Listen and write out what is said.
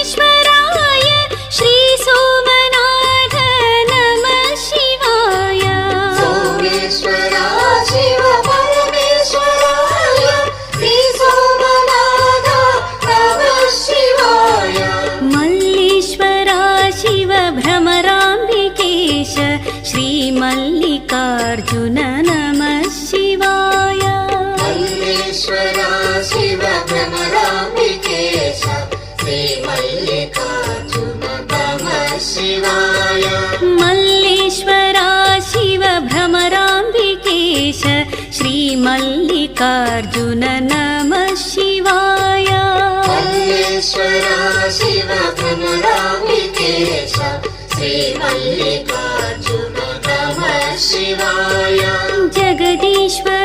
सोमेश्वराय श्री सोमनाथ नमः शिवाय। सोमेश्वरा शिव परमेश्वराय श्री सोमनाथ नमः शिवाय। मल्लीश्वरा शिव भ्रमराम्बिकेश श्री मल्लिकार्जुन नमः शिवाय। मल्लेश्वरा शिव भ्रमराम्बिकेश श्री मल्लिकार्जुन नमः शिवाय। मल्लेश्वरा शिव भ्रमराम्बिकेश श्री मल्लिकार्जुन नमः शिवाय। मल्लेश्वरा शिव भ्रमराम्बिकेश श्री मल्लिकार्जुन नमः शिवाय। जगदीश्वर